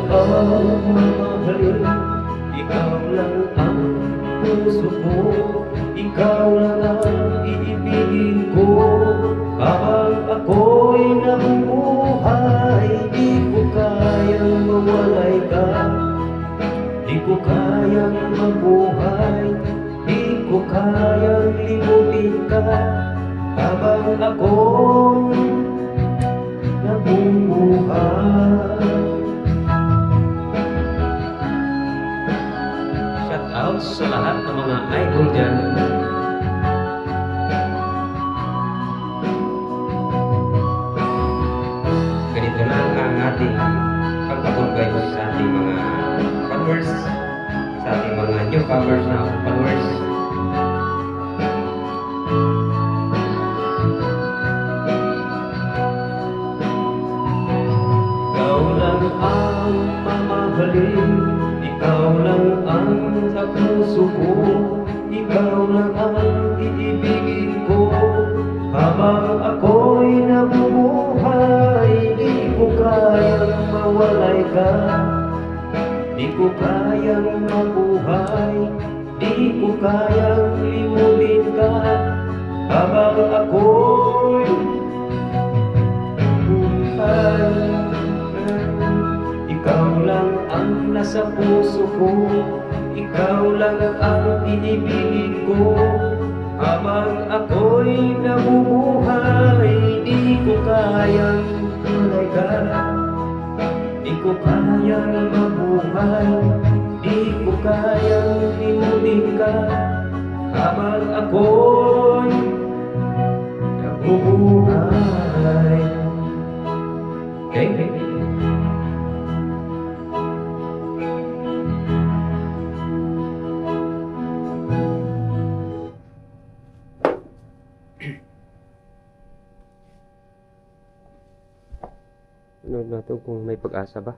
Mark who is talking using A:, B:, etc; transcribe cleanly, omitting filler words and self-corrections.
A: ang mamahalin, ikaw lang ang puso ko, ikaw lang ang iibigin ko. Habang ako'y nabubuhay, di ko kayang mawalay ka. Di ko kayang mabuhay, di ko kayang limutin ka. Habang ako'y nabubuhay. Shout out sa lahat ng mga idol dyan. Ganito na ang ating pagpatuloy sa ating mga followers, sa ating mga newcomers na followers. Ikaw lang ang mamahalin, ikaw lang ang sa puso ko, ikaw lang ang iibigin ko. Habang ako'y nabubuhay, di ko kayang mawalay ka. Di ko kayang mabuhay, di ko kayang limutin ka. Habang ako'y buhay, ikaw lang ang nasa puso ko, ikaw lang ang inibigin ko. Habang ako'y nabubuhay, di ko kayang malay ka. Di ko kayang mabuhay, di ko kayang limutin ka. Habang ako'y nabubuhay. Okay? Ano natin kung may pag-asa ba?